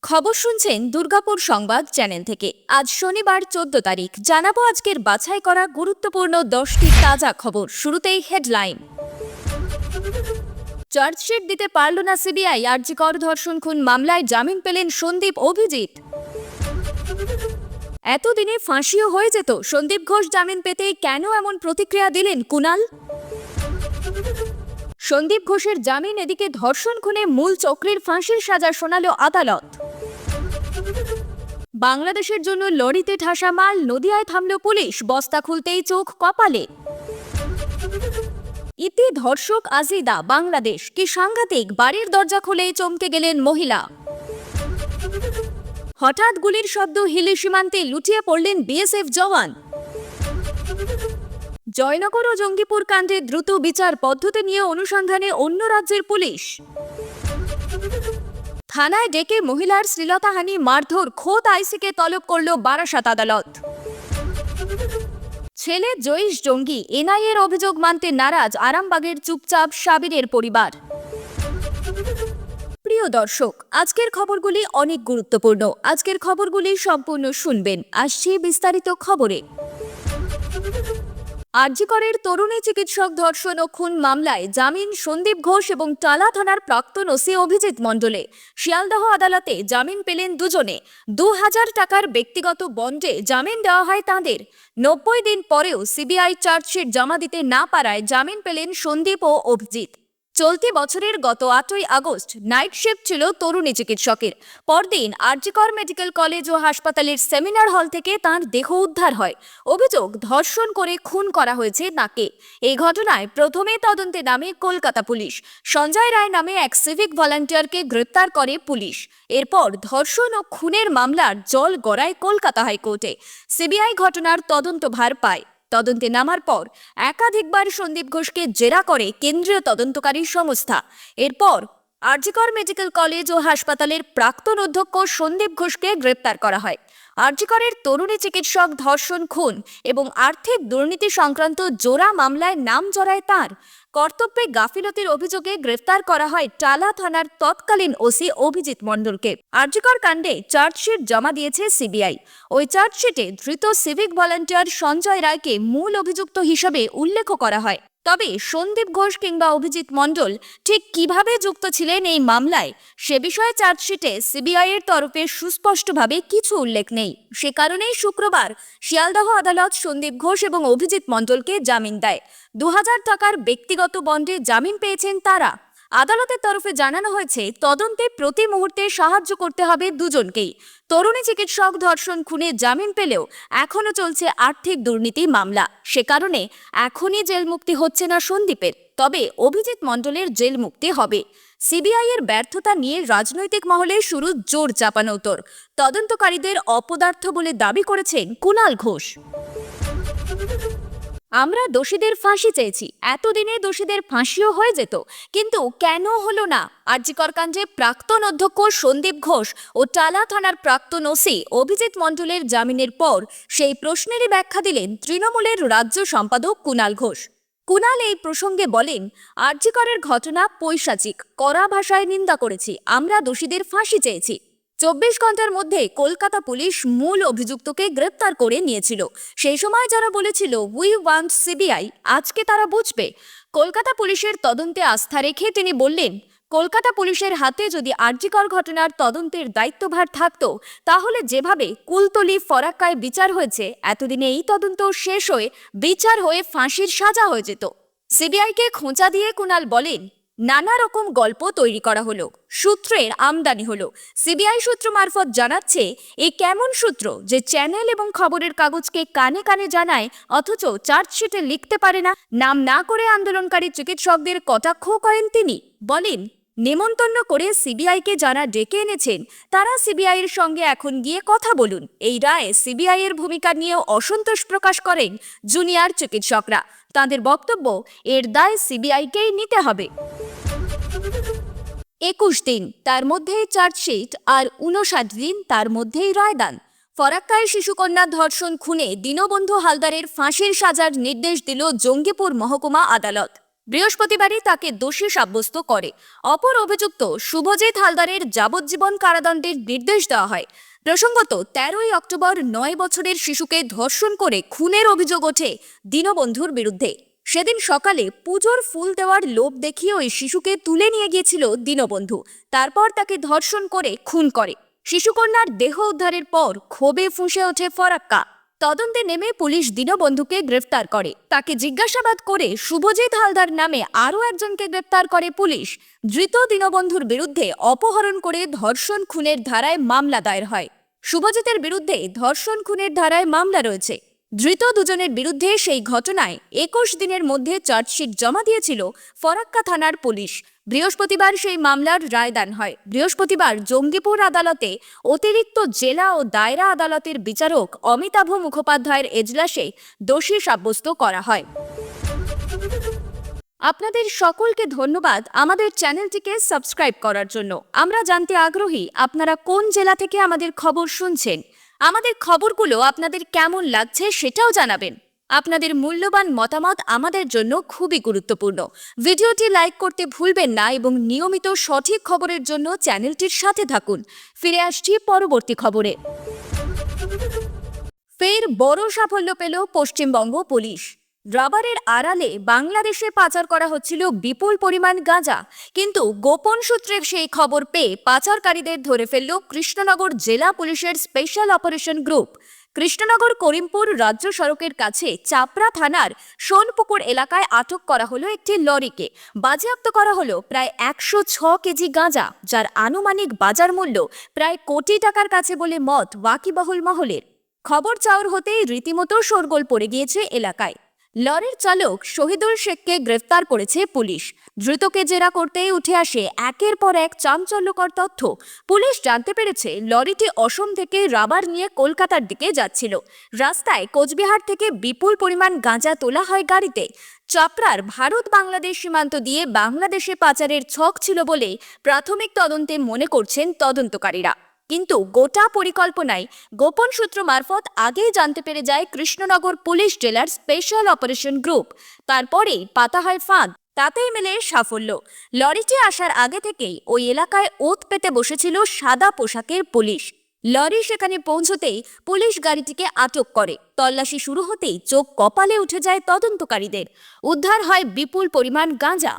খবর শুনছেন দুর্গাপুর সংবাদ চ্যানেল থেকে। আজ শনিবার 14 তারিখ জানাবো আজকের বাছাই করা গুরুত্বপূর্ণ 10টি তাজা খবর। শুরুতেই হেডলাইন। চার্জশিট দিতে পারল না সিবিআই। আরজি কর ধর্ষণ খুন মামলায় জামিন পেলেন সন্দীপ অভিজিৎ। এতদিনে ফাঁসিও হয়ে যেত। সন্দীপ ঘোষ জামিন পেতেই কেন এমন প্রতিক্রিয়া দিলেন কুণাল? সন্দীপ ঘোষের জামিন, এদিকে ধর্ষণ খুনে মূল চক্রের ফাঁসির সাজা শোনালো আদালত। বাংলাদেশের জন্য লরিতে ঠাসা মাল, নদিয়ায় থামল পুলিশ, বস্তা খুলতেই চোখ কপালে। ইতি ধর্ষক আজিদা, বাংলাদেশ কি সাংঘাতিক, বাড়ির দরজা খুলেই চমকে গেলেন মহিলা। হঠাৎ গুলির শব্দ, হিলি সীমান্তে লুটিয়ে পড়লেন বিএসএফ জওয়ান। জয়নগর ও জঙ্গিপুর কাণ্ডে দ্রুত বিচার পদ্ধতি নিয়ে অনুসন্ধানে অন্য রাজ্যের পুলিশ। থানায় ডেকে মহিলার শ্লীলতাহানি, মারধর, খোদ আইসিকে তলব করল বারাসাত আদালত। ছেলে জয়ীশ জঙ্গি, এনআইএর অভিযোগ মানতে নারাজ আরামবাগের চুপচাপ সাবিরের পরিবার। প্রিয় দর্শক, আজকের খবরগুলি অনেক গুরুত্বপূর্ণ। আজকের খবরগুলি সম্পূর্ণ শুনবেন। আসছি বিস্তারিত খবরে। আরজি করের তরুণী চিকিৎসক ধর্ষণ ও খুন মামলায় জামিন সন্দীপ ঘোষ এবং টালা থানার প্রাক্তন ওসি অভিজিৎ মণ্ডলে। শিয়ালদহ আদালতে জামিন পেলেন দুজনে। 2000 টাকার ব্যক্তিগত বন্ডে জামিন দেওয়া হয় তাঁদের। 90 দিন পরেও সিবিআই চার্জশিট জমা দিতে না পারায় জামিন পেলেন সন্দীপ ও অভিজিৎ। চলতি বছরের গত 8ই আগস্ট নাইট শিফট ছিল তরুণী চিকিৎসকের। পরদিন আরজি কর মেডিকেল কলেজ ও হাসপাতালের সেমিনার হল থেকে তাঁর দেহ উদ্ধার হয়। অভিযোগ, ধর্ষণ করে খুন করা হয়েছে তাকে। এই ঘটনায় প্রথমে তদন্তে নামে কলকাতা পুলিশ। সঞ্জয় রায় নামে এক সিভিক ভলান্টিয়ারকে গ্রেপ্তার করে পুলিশ। এরপর ধর্ষণ ও খুনের মামলার জল গড়ায় কলকাতা হাইকোর্টে। সিবিআই ঘটনার তদন্তভার পায়। তদন্তে নামার পর একাধিকবার সন্দীপ ঘোষকে জেরা করে কেন্দ্রীয় তদন্তকারী সংস্থা। এরপর আরজি কর মেডিকেল কলেজ ও হাসপাতালের প্রাক্তন অধ্যক্ষ সন্দীপ ঘোষকে গ্রেপ্তার করা হয়। আরজি করের তরুণী চিকিৎসক ধর্ষণ, খুন এবং আর্থিক দুর্নীতি সংক্রান্ত জোড়া মামলায় নাম জড়ায় তাঁর। কর্তব্যে গাফিলতির অভিযোগে গ্রেফতার করা হয় টালা থানার তৎকালীন ওসি অভিজিৎ মণ্ডলকে। আরজি কর কাণ্ডে চার্জশিট জমা দিয়েছে সিবিআই। ওই চার্জশিটে ধৃত সিভিক ভলান্টিয়ার সঞ্জয় রায়কে মূল অভিযুক্ত হিসেবে উল্লেখ করা হয়। তবে সন্দীপ ঘোষ কিংবা অভিজিৎ মণ্ডল ঠিক কিভাবে যুক্ত ছিলেন এই মামলায়, সে বিষয়ে চার্জশিটে সিবিআই এর তরফে সুস্পষ্টভাবে কিছু উল্লেখ নেই। সে কারণেই শুক্রবার শিয়ালদহ আদালত সন্দীপ ঘোষ এবং অভিজিৎ মণ্ডলকে জামিন দেয়। 2000 টাকার ব্যক্তিগত বন্ডে জামিন পেয়েছেন তারা। আদালতের তরফে জানানো হয়েছে, তদন্তে প্রতি মুহূর্তে সাহায্য করতে হবে দুজনকেই। তরুণী চিকিৎসক ধর্ষণ খুনে জামিন পেলেও এখনো চলছে আর্থিক দুর্নীতি মামলা। সে কারণে এখনই জেল মুক্তি হচ্ছে না সন্দীপের। তবে অভিজিৎ মণ্ডলের জেল মুক্তি হবে। সিবিআই এর ব্যর্থতা নিয়ে রাজনৈতিক মহলে শুরু জোর চাপানোতর। তদন্তকারীদের অপদার্থ বলে দাবি করেছেন কুণাল ঘোষ। আমরা দোষীদের ফাঁসি চেয়েছি, এতদিনে দোষীদের ফাঁসিও হয়ে যেত, কিন্তু কেন হলো না? আরজি কর কাণ্ডে প্রাক্তন অধ্যক্ষ সন্দীপ ঘোষ ও টালা থানার প্রাক্তন ওসি অভিজিৎ মণ্ডলের জামিনের পর সেই প্রশ্নেরই ব্যাখ্যা দিলেন তৃণমূলের রাজ্য সম্পাদক কুণাল ঘোষ। কুণাল এই প্রসঙ্গে বলেন, আরজি করের ঘটনা পৈশাচিক, কড়া ভাষায় নিন্দা করেছি। আমরা দোষীদের ফাঁসি চেয়েছি। 24 ঘন্টার মধ্যে কলকাতা পুলিশ মূল অভিযুক্তকে গ্রেপ্তার করে নিয়েছিল। সেই সময় যারা বলেছিল উই ওয়ান্ট সিবিআই, আজকে তারা বুঝবে। কলকাতা পুলিশের তদন্তে আস্থা রেখে তিনি বললেন, কলকাতা পুলিশের হাতে যদি আরজি কর ঘটনার তদন্তের দায়িত্বভার থাকতো, তাহলে যেভাবে কুলতলি ফরাক্কায় বিচার হয়েছে, এতদিনে এই তদন্ত শেষ হয়ে বিচার হয়ে ফাঁসির সাজা হয়ে যেত। সিবিআইকে খোঁচা দিয়ে কুণাল বলেন, নানা রকম গল্প তৈরি করা হলো, সূত্রের আমদানি হলো। সিবিআই সূত্র মারফত জানাচ্ছে, এ কেমন সূত্র যে চ্যানেল এবং খবরের কাগজকে কানে কানে জানায়, অথচ চার্জশিটে লিখতে পারে না। নাম না করে আন্দোলনকারী চিকিৎসকদের কটাক্ষ করেন তিনি। বলেন, নেমন্তন্ন করে সিবিআইকে যারা ডেকে এনেছেন, তারা সিবিআই এর সঙ্গে এখন গিয়ে কথা বলুন। এই রায়ে সিবিআই এর ভূমিকা নিয়েও অসন্তোষ প্রকাশ করেন জুনিয়র চিকিৎসকরা। তাদের বক্তব্য, এর দায় সিবিআইকেই নিতে হবে। 21 দিন, তার মধ্যেই চার্জশিট, আর 59 দিন, তার মধ্যেই রায়দান। ফরাক্কায় শিশুকন্যা ধর্ষণ খুনে দীনবন্ধু হালদারের ফাঁসির সাজার নির্দেশ দিল জঙ্গিপুর মহকুমা আদালত। বৃহস্পতিবারই তাকে দোষী সাব্যস্ত করে। অপর অভিযুক্ত শুভজিৎ হালদারের যাবজ্জীবন কারাদণ্ডের নির্দেশ দেওয়া হয়। প্রসঙ্গত 13ই অক্টোবর 9 বছরের শিশুকে ধর্ষণ করে খুনের অভিযোগ ওঠে দীনবন্ধুর বিরুদ্ধে। সেদিন সকালে পুজোর ফুল দেওয়ার লোভ দেখিয়ে ওই শিশুকে তুলে নিয়ে গিয়েছিল দীনবন্ধু। তারপর তাকে ধর্ষণ করে খুন করে। শিশুকন্যার দেহ উদ্ধারের পর ক্ষোভে ফুঁসে ওঠে ফরাক্কা। তদন্তে নেমে পুলিশ দীনবন্ধুকে গ্রেফতার করে। তাকে জিজ্ঞাসাবাদ করে শুভজিৎ হালদার নামে আরও একজনকে গ্রেফতার করে পুলিশ। ধৃত দীনবন্ধুর বিরুদ্ধে অপহরণ করে ধর্ষণ খুনের ধারায় মামলা দায়ের হয়। শুভজিতের বিরুদ্ধে ধর্ষণ খুনের ধারায় মামলা রয়েছে। ধৃত দুজনের বিরুদ্ধে সেই ঘটনায় 21 দিনের মধ্যে চার্জশিট জমা দিয়েছিল ফরাক্কা থানার পুলিশ। বৃহস্পতিবার সেই মামলার রায়দান হয়। বৃহস্পতিবার জঙ্গিপুর আদালতে অতিরিক্ত জেলা ও দায়রা আদালতের বিচারক অমিতাভ মুখোপাধ্যায়ের এজলাসে দোষী সাব্যস্ত করা হয়। আপনাদের সকলকে ধন্যবাদ আমাদের চ্যানেলটিকে সাবস্ক্রাইব করার জন্য। আমরা জানতে আগ্রহী আপনারা কোন জেলা থেকে আমাদের খবর শুনছেন। আমাদের খবরগুলো আপনাদের কেমন লাগছে সেটাও জানাবেন। আপনাদের মূল্যবান মতামত আমাদের জন্য খুবই গুরুত্বপূর্ণ। ভিডিওটি লাইক করতে ভুলবেন না এবং নিয়মিত সঠিক খবরের জন্য চ্যানেলটির সাথে থাকুন। ফিরে আসছি পরবর্তী খবরে। ফের বড় সাফল্য পেল পশ্চিমবঙ্গ পুলিশ। রাবারের আড়ালে বাংলাদেশে পাচার করা হচ্ছিল বিপুল পরিমাণ গাঁজা, কিন্তু গোপন সূত্রের সেই খবর পেয়ে পাচারকারীদের ধরে ফেলল কৃষ্ণনগর জেলা পুলিশের special operation group. Krishnanagar Karimpur রাজ্য সড়কের কাছে চাপড়া থানার সোনপুকুর এলাকায় আটক করা হলো একটি লরিকে। বাজেয়াপ্ত করা হলো প্রায় 106 কেজি গাঁজা, যার আনুমানিক বাজার মূল্য প্রায় কোটি টাকার কাছে বলে মত ওয়াকিবহুল মহলের। খবর চাউর হতেই রীতিমতো শোরগোল পড়ে গিয়েছে এলাকায়। লরির চালক শহীদুল শেখকে গ্রেফতার করেছে পুলিশ। ধৃতকে জেরা করতেই উঠে আসে একের পর এক চাঞ্চল্যকর তথ্য। পুলিশ জানতে পেরেছে লরিটি অসম থেকে রাবার নিয়ে কলকাতার দিকে যাচ্ছিল। রাস্তায় কোচবিহার থেকে বিপুল পরিমাণ গাঁজা তোলা হয় গাড়িতে। চাপড়ার ভারত বাংলাদেশ সীমান্ত দিয়ে বাংলাদেশে পাচারের ছক ছিল বলে প্রাথমিক তদন্তে মনে করছেন তদন্তকারীরা। কিন্তু গোটা পরিকল্পনায় গোপন সূত্র মারফত আগেই জানতে পেরে যায় কৃষ্ণনগর পুলিশ জেলার স্পেশাল অপারেশন গ্রুপ। তারপরেই পাতা হয় ফাঁদ, তাতেই মেলে সাফল্য। লরিটি আসার আগে থেকেই ওই এলাকায় ওত পেতে বসেছিল সাদা পোশাকের পুলিশ। লরি সেখানে পৌঁছতেই পুলিশ গাড়িটিকে আটক করে। তল্লাশি শুরু হতেই চোখ কপালে উঠে যায় তদন্তকারীদের। উদ্ধার হয় বিপুল পরিমাণ গাঁজা।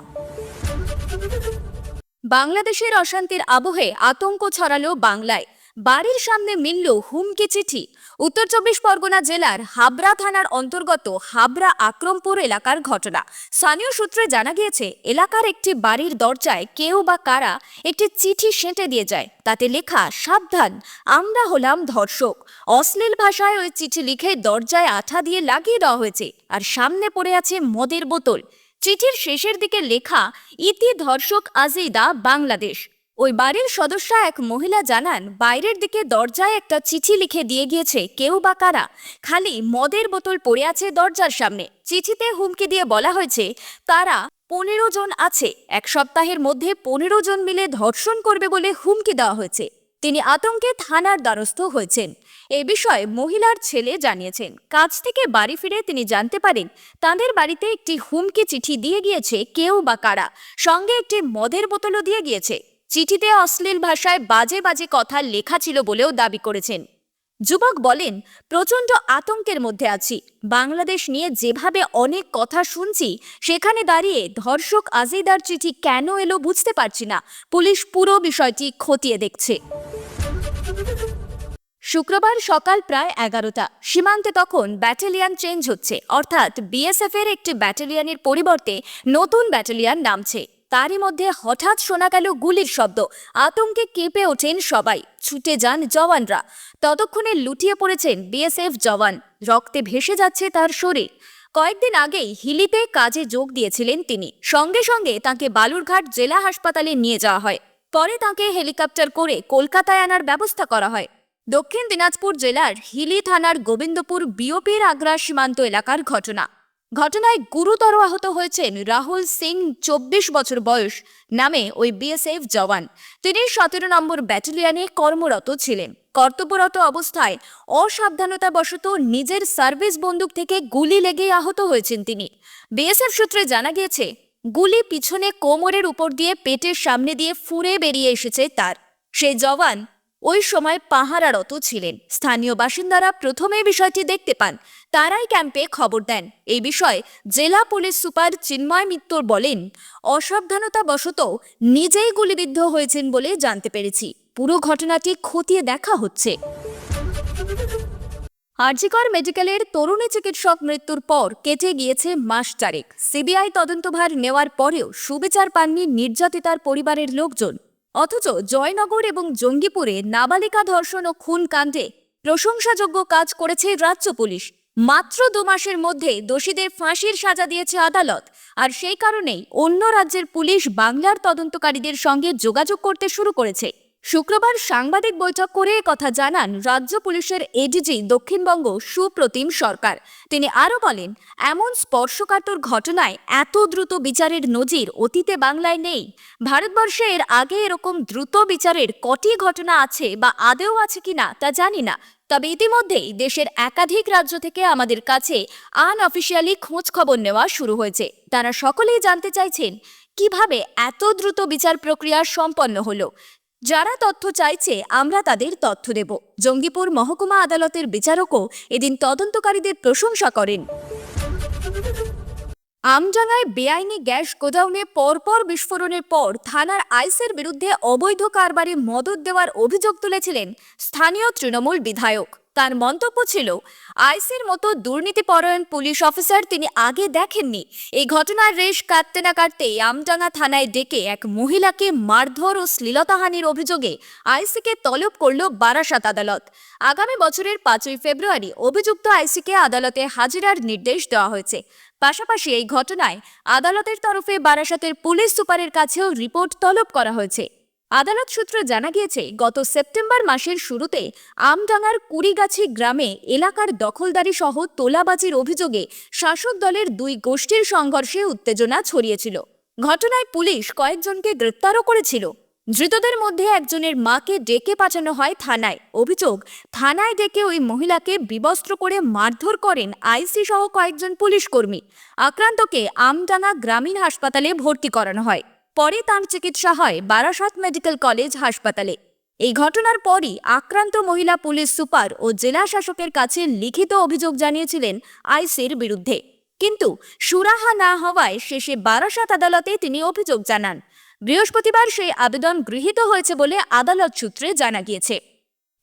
বাংলাদেশের অশান্তির আবহে আতঙ্ক ছড়ালো বাংলায়। বাড়ির সামনে মিলল হুমকি চিঠি। উত্তর 24 পরগনা জেলার হাবড়া থানার অন্তর্গত হাবড়া আকরমপুর এলাকার ঘটনা। স্থানীয় সূত্রে জানা গিয়েছে, এলাকার একটি বাড়ির দরজায় কেউ বা কারা একটি চিঠি সেঁটে দিয়ে যায়। তাতে লেখা, সাবধান, আমরা হলাম ধর্ষক। অশ্লীল ভাষায় ওই চিঠি লিখে দরজায় আঠা দিয়ে লাগিয়ে দেওয়া হয়েছে, আর সামনে পড়ে আছে মদের বোতল। চিঠির শেষের দিকে লেখা, ইতি ধর্ষক আজিদা বাংলাদেশ। ওই বাড়ির সদস্যা এক মহিলা জানান, বাইরের দিকে দরজায় একটা চিঠি লিখে দিয়ে গিয়েছে কেউ বা কারা, খালি মদের বোতল পড়ে আছে দরজার সামনে। চিঠিতে হুমকি দিয়ে বলা হয়েছে তারা 15 জন আছে, এক সপ্তাহের মধ্যে 15 জন মিলে ধর্ষণ করবে বলে হুমকি দেওয়া হয়েছে। তিনি আতঙ্কে থানার দ্বারস্থ হয়েছেন। এ বিষয়ে মহিলার ছেলে জানিয়েছেন, কাজ থেকে বাড়ি ফিরে তিনি জানতে পারেন তাদের বাড়িতে একটি হুমকি চিঠি দিয়ে গিয়েছে কেউ বা কারা, সঙ্গে একটি মদের বোতলও দিয়ে গিয়েছে। চিঠিতে অশ্লীল ভাষায় বাজে বাজে কথা লেখা ছিল বলেও দাবি করেছেন। যুবক বলেন, প্রচণ্ড আতঙ্কের মধ্যে আছি। বাংলাদেশ নিয়ে যেভাবে অনেক কথা শুনছি, সেখানে দাঁড়িয়ে ধর্ষক আজিদার চিঠি কেন এলো বুঝতে পারছি না। পুলিশ পুরো বিষয়টি খতিয়ে দেখছে। শুক্রবার সকাল প্রায় 11টা। সীমান্তে তখন ব্যাটালিয়ন চেঞ্জ হচ্ছে, অর্থাৎ বিএসএফ এর একটি ব্যাটালিয়নের পরিবর্তে নতুন ব্যাটালিয়ন নামছে। তারই মধ্যে হঠাৎ শোনা গেল গুলির শব্দ। আতঙ্কে কেঁপে ওঠেন সবাই, ছুটে যান জওয়ানরা। ততক্ষণে লুটিয়ে পড়েছেন বিএসএফ জওয়ান, রক্তে ভেসে যাচ্ছে তার শরীর। কয়েকদিন আগেই হিলিতে কাজে যোগ দিয়েছিলেন তিনি। সঙ্গে সঙ্গে তাকে বালুরঘাট জেলা হাসপাতালে নিয়ে যাওয়া হয়। পরে তাকে হেলিকপ্টার করে কলকাতায় আনার ব্যবস্থা করা হয়। দক্ষিণ দিনাজপুর জেলার হিলি থানার গোবিন্দপুর বিওপির আগ্রা সীমান্ত এলাকার ঘটনায় গুরুতর আহত হয়েছেন রাহুল সিং, 24 বছর বয়স নামে ওই বিএসএফ জওয়ান। তিনি 17 নম্বর ব্যাটালিয়নে কর্মরত ছিলেন। কর্তব্যরত অবস্থায় অসাবধানতাবশত নিজের সার্ভিস বন্দুক থেকে গুলি লেগে আহত হয়েছেন তিনি। বিএসএফ সূত্রে জানা গিয়েছে, গুলি পিছনে কোমরের উপর দিয়ে পেটের সামনে দিয়ে ফুঁড়ে বেরিয়ে এসেছে তার। সেই জওয়ান ওই সময় পাহারারত ছিলেন। স্থানীয় বাসিন্দারা প্রথমে বিষয়টি দেখতে পান, তারাই ক্যাম্পে খবর দেন। এই বিষয়ে জেলা পুলিশ সুপার চিন্ময় মিত্র বলেন, অসাবধানতাবশত নিজেই গুলিবিদ্ধ হয়েছেন বলে জানতে পেরেছি। পুরো ঘটনাটি খতিয়ে দেখা হচ্ছে। আরজিকর মেডিকেলের তরুণী চিকিৎসক মৃত্যুর পর কেটে গিয়েছে মাস চারেক। সিবিআই তদন্তভার নেওয়ার পরেও সুবিচার পাননি নির্যাতিতার পরিবারের লোকজন। অথচ জয়নগর এবং জঙ্গিপুরে নাবালিকা ধর্ষণ ও খুন কাণ্ডে প্রশংসাযোগ্য কাজ করেছে রাজ্য পুলিশ। মাত্র 2 মাসের মধ্যে দোষীদের ফাঁসির সাজা দিয়েছে আদালত। আর সেই কারণেই অন্য রাজ্যের পুলিশ বাংলার তদন্তকারীদের সঙ্গে যোগাযোগ করতে শুরু করেছে। শুক্রবার সাংবাদিক বৈঠক করে কথা জানান রাজ্য পুলিশের এডিজি দক্ষিণবঙ্গ সুপ্রতিম সরকার। তিনি আরও বলেন, এমন স্পর্শকাতর ঘটনায় এত দ্রুত বিচারের নজির অতীতে বাংলায় নেই। ভারতবর্ষে এর আগে এরকম দ্রুত বিচারের কটি ঘটনা আছে বা আদেও আছে কিনা তা জানি না, তবে ইতিমধ্যেই দেশের একাধিক রাজ্য থেকে আমাদের কাছে আনঅফিসিয়ালি খোঁজ খবর নেওয়া শুরু হয়েছে। তারা সকলেই জানতে চাইছেন কিভাবে এত দ্রুত বিচার প্রক্রিয়া সম্পন্ন হলো। যারা তথ্য চাইছে আমরা তাদের তথ্য দেব। জঙ্গিপুর মহকুমা আদালতের বিচারকও এদিন তদন্তকারীদের প্রশংসা করেন। আমডাঙ্গায় বেআইনি গ্যাস গোডাউনে পরপর বিস্ফোরণের পর থানার আইসির বিরুদ্ধে অবৈধ কারবারে মদত দেওয়ার অভিযোগ তুলেছিলেন স্থানীয় তৃণমূল বিধায়ক। তার মন্তব্য ছিল, আইসির মতো দুর্নীতিপরায়ণ পুলিশ অফিসার তিনি আগে দেখেননি। এই ঘটনার রেশ কাটতে না কাটতেই আমডাঙ্গা থানায় ডেকে এক মহিলাকে মারধর ও শ্লীলতাহানির অভিযোগে আইসিকে তলব করল বারাসাত আদালত। আগামী বছরের 5ই ফেব্রুয়ারি অভিযুক্ত আইসিকে আদালতে হাজিরার নির্দেশ দেওয়া হয়েছে। পাশাপাশি এই ঘটনায় আদালতের তরফে বারাসাতের পুলিশ সুপারের কাছেও রিপোর্ট তলব করা হয়েছে। আদালত সূত্রে জানা গিয়েছে, গত সেপ্টেম্বর মাসের শুরুতে আমডাঙ্গার কুড়িগাছি গ্রামে এলাকার দখলদারি সহ তোলাবাজির অভিযোগে শাসক দলের 2 গোষ্ঠীর সংঘর্ষে উত্তেজনা ছড়িয়েছিল। ঘটনায় পুলিশ কয়েকজনকে গ্রেপ্তারও করেছিল। ধৃতদের মধ্যে একজনের মাকে ডেকে পাঠানো হয় থানায়। অভিযোগ, থানায় ডেকে ওই মহিলাকে বিবস্ত্র করে মারধর করেন আইসি সহ কয়েকজন পুলিশ কর্মী। আক্রান্তকে আমডাঙ্গা গ্রামীণ হাসপাতালে ভর্তি করানো হয়। পরে তার চিকিৎসা হয় বারাসাত মেডিকেল কলেজ হাসপাতালে। এই ঘটনার পরই আক্রান্ত মহিলা পুলিশ সুপার ও জেলা শাসকের কাছে লিখিত অভিযোগ জানিয়েছিলেন আইসির বিরুদ্ধে, কিন্তু সুরাহা না হওয়ায় শেষে বারাসাত আদালতে তিনি অভিযোগ জানান। বৃহস্পতিবার সেই আবেদন গৃহীত হয়েছে বলে আদালত সূত্রে জানা গিয়েছে।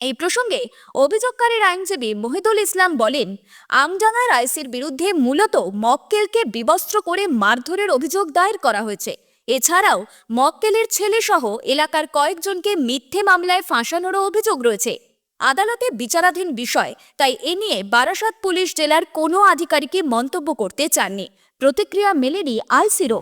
এই প্রসঙ্গে অভিযোগকারীর আইনজীবী মহিদুল ইসলাম বলেন, আমডাঙ্গার আইসির বিরুদ্ধে মূলত মক্কেলকে বিবস্ত্র করে মারধরের অভিযোগ দায়ের করা হয়েছে। এছাড়াও মক্কেলের ছেলে সহ এলাকার কয়েকজনকে মিথ্যে মামলায় ফাঁসানোরও অভিযোগ রয়েছে। আদালতে বিচারাধীন বিষয়, তাই এ নিয়ে বারাসাত পুলিশ জেলার কোনো আধিকারিকই মন্তব্য করতে চাননি। প্রতিক্রিয়া মেলেনি আইসিরও।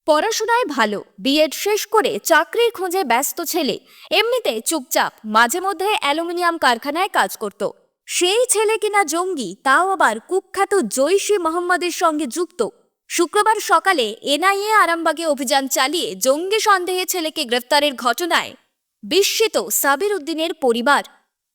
পড়াশোনায় ভালো, বিএড শেষ করে চাকরির খোঁজে ব্যস্ত ছেলে, এমনিতে চুপচাপ, মাঝে মধ্যে অ্যালুমিনিয়াম কারখানায় কাজ করত। সেই ছেলে কিনা জঙ্গি, তাও আবার কুখ্যাত জৈশি মোহাম্মদের সঙ্গে যুক্ত। শুক্রবার সকালে এনআইএ আরামবাগে অভিযান চালিয়ে জঙ্গি সন্দেহে ছেলেকে গ্রেফতারের ঘটনায় বিস্মিত সাবির উদ্দিনের পরিবার।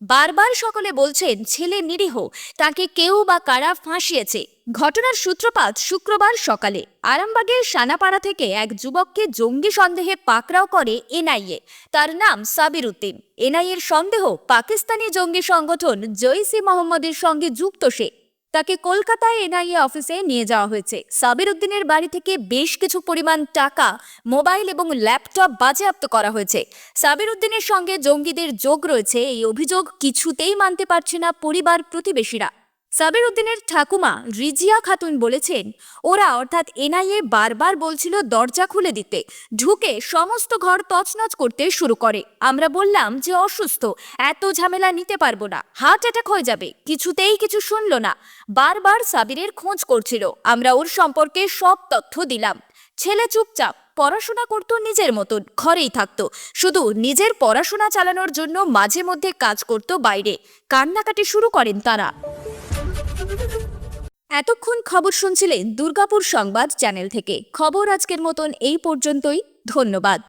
বারবার সকলে বলছেন ছেলে নিরীহ, তাকে কেউ বা কারা ফাঁসিয়েছে। ঘটনার সূত্রপাত শুক্রবার সকালে আরামবাগের সানাপাড়া থেকে এক যুবককে জঙ্গি সন্দেহে পাকড়াও করে এনআইএ। তার নাম সাবির উদ্দিন। এনআইএর সন্দেহ পাকিস্তানি জঙ্গি সংগঠন জৈশি মোহাম্মদের সঙ্গে যুক্ত সে। তাকে কলকাতায় এনআইএ অফিসে নিয়ে যাওয়া হয়েছে। সাবির উদ্দিনের বাড়ি থেকে বেশ কিছু পরিমাণ টাকা, মোবাইল এবং ল্যাপটপ বাজেয়াপ্ত করা হয়েছে। সাবির উদ্দিনের সঙ্গে জঙ্গিদের যোগ রয়েছে, এই অভিযোগ কিছুতেই মানতে পারছে না পরিবার প্রতিবেশীরা। সাবির উদ্দিনের ঠাকুমা রিজিয়া খাতুন বলেছেন, ওরা অর্থাৎ এনআইএ বারবার বলছিল দরজা খুলে দিতে, ঢুকে সমস্ত ঘর তছনছ করতে শুরু করে। আমরা বললাম যে অসুস্থ, এত ঝামেলা নিতে পারবো না, হার্ট অ্যাটাক হয়ে যাবে। কিছুতেই কিছু শুনলো না, বারবার সাবিরের খোঁজ করছিল। আমরা ওর সম্পর্কে সব তথ্য দিলাম। ছেলে চুপচাপ, পড়াশোনা করত নিজের মতন, ঘরেই থাকতো, শুধু নিজের পড়াশোনা চালানোর জন্য মাঝে মধ্যে কাজ করত বাইরে। কান্নাকাটি শুরু করেন তারা। এতক্ষণ খবর শুনছিলেন দুর্গাপুর সংবাদ চ্যানেল থেকে। খবর আজকের মতন এই পর্যন্তই। ধন্যবাদ।